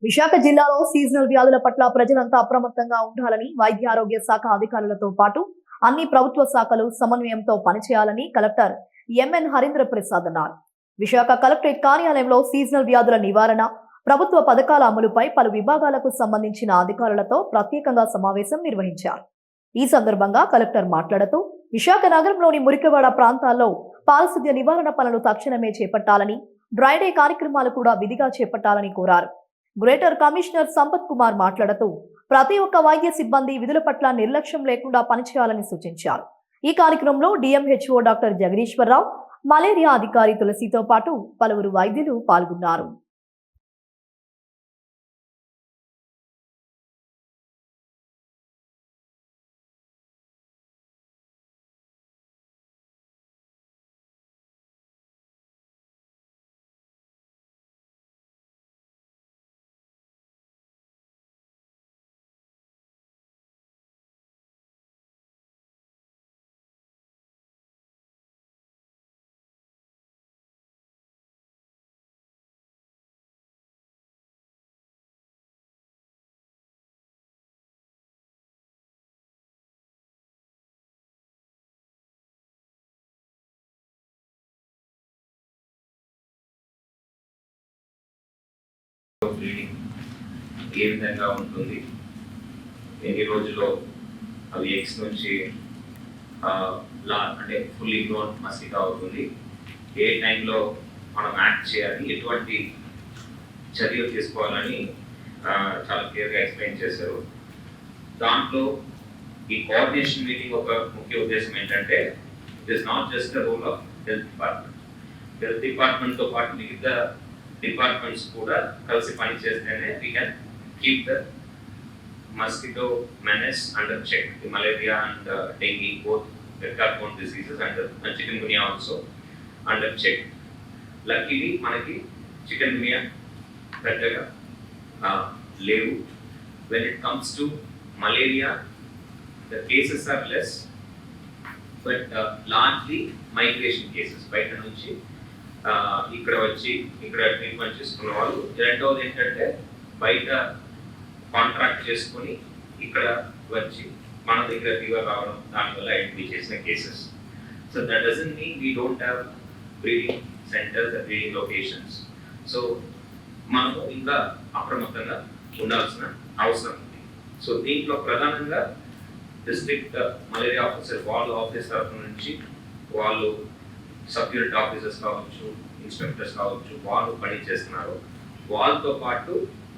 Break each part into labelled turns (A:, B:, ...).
A: విశాఖ జిల్లాలో సీజనల్ వ్యాధుల పట్ల ప్రజలంతా అప్రమత్తంగా ఉండాలని వైద్య ఆరోగ్య శాఖ అధికారులతో పాటు అన్ని ప్రభుత్వ శాఖలు సమన్వయంతో పనిచేయాలని కలెక్టర్ ఎంఎన్ హరీంద్ర ప్రసాద్ అన్నారు. విశాఖ కలెక్టరేట్ కార్యాలయంలో సీజనల్ వ్యాధుల నివారణ, ప్రభుత్వ పథకాల అమలుపై పలు విభాగాలకు సంబంధించిన అధికారులతో ప్రత్యేకంగా సమావేశం నిర్వహించారు. ఈ సందర్భంగా కలెక్టర్ మాట్లాడుతూ విశాఖ నగరంలోని మురికివాడ ప్రాంతాల్లో పారిశుద్ధ్య నివారణ పనులు తక్షణమే చేపట్టాలని, డ్రై డే కార్యక్రమాలు కూడా విధిగా చేపట్టాలని కోరారు. గ్రేటర్ కమిషనర్ సంపత్ కుమార్ మాట్లాడుతూ ప్రతి ఒక్క వైద్య సిబ్బంది విధుల పట్ల నిర్లక్ష్యం లేకుండా పనిచేయాలని సూచించారు. ఈ కార్యక్రమంలో డిఎంహెచ్ఓ డాక్టర్ జగదీశ్వరరావు, మలేరియా అధికారి తులసితో పాటు పలువురు వైద్యులు పాల్గొన్నారు.
B: బ్లీడింగ్ ఏ విధంగా ఉంటుంది, ఎన్ని రోజుల్లో అవి ఎగ్స్ నుంచి అంటే ఫుల్లీ గ్రోన్ మస్కిటో అవుతుంది, ఏ టైంలో మనం యాక్ట్ చేయాలి, ఎటువంటి చర్యలు తీసుకోవాలని చాలా క్లియర్గా ఎక్స్ప్లెయిన్ చేశారు. దాంట్లో ఈ కోఆర్డినేషన్ మీటింగ్ ఒక ముఖ్య ఉద్దేశం ఏంటంటే it is not just the role of health డిపార్ట్మెంట్తో పాటు మిగతా డిపార్ట్మెంట్స్ కూడా కలిసి పని చేస్తేనే we can keep the mosquito menace under check. The malaria and dengue both vector borne diseases and chikungunya also under check. Luckily మనకి chikungunya పెద్దగా లేవు. When it comes to malaria the cases are less, but largely migration cases, బయట నుంచి ఇక్కడ వచ్చి ఇక్కడ treatment చేసుకున్న వాళ్ళు. రెండవది ఏంటంటే బయట కాంట్రాక్ట్ చేసుకొని ఇక్కడ వచ్చి మన దగ్గర ఫీవర్ రావడం, దానివల్ల ఐడెంటిఫై చేసిన cases. So that doesn't mean we don't have breeding centres, breeding locations. So మనము ఇంకా అప్రమత్తంగా ఉండాల్సిన అవసరం ఉంది. సో దీంట్లో ప్రధానంగా డిస్ట్రిక్ట్ మలేరియా ఆఫీసర్ వాళ్ళ ఆఫీస్ తరఫు నుంచి వాళ్ళు సబ్ యూనిట్ ఆఫీసర్స్ కావచ్చు, ఇన్స్పెక్టర్స్ కావచ్చు, వాళ్ళు పని చేస్తున్నారు. వాళ్ళతో పాటు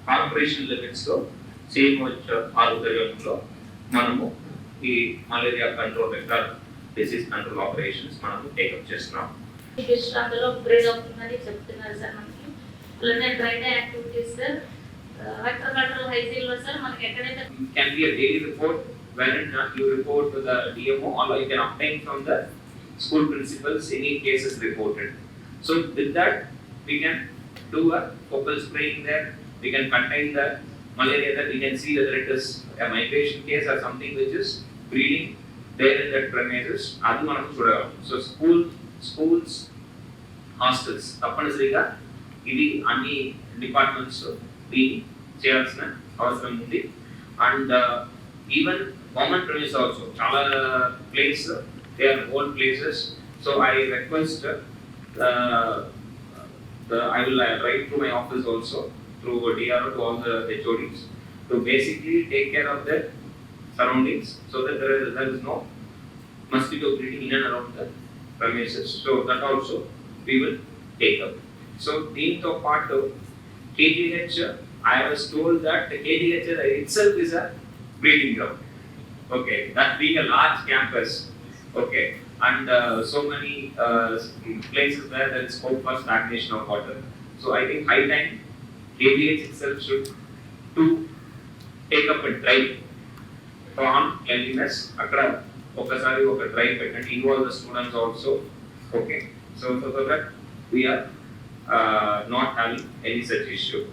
B: కార్పొరేషన్ లిమిట్స్లో సేమ్ ఆధ్వర్యంలో మనము ఈ malaria control, vector disease control operations మనము టేకప్ చేస్తున్నాం.
C: అందులో బ్రేక్ అవుతుందని చెప్తున్నారు సార్. మనకి అలానే dry day activities sir, vector control hygiene లో సార్ మనకి ఎక్కడైతే
B: can be a daily report wherein you report to the DMO, or you can obtain from the school principals any cases reported. So with that we can do a focal spraying there, we can contain the malaria, that we can see whether it is a migration case or something which is breeding there in that premises. Adi manam chudagalam. So schools, hostels tappanisariga idi anni departments dee cheyalsina avasaram undi. And even common premises also chala place, they are old places. So I request I will write to my office also through DRO to all the HODs to basically take care of their surroundings so that there is no mosquito breeding in and around the premises. So that also we will take up. So దీంతో పాటు KGH, I was told that the KGH itself is a breeding ground. Okay, that being a large campus, okay, and so many places where there is scope for stagnation of water. So I think high time KGH itself should to take up a drive on cleanliness. Akkada okasari oka drive pettandi, involve the students also. Okay, so that we are not having any such issue.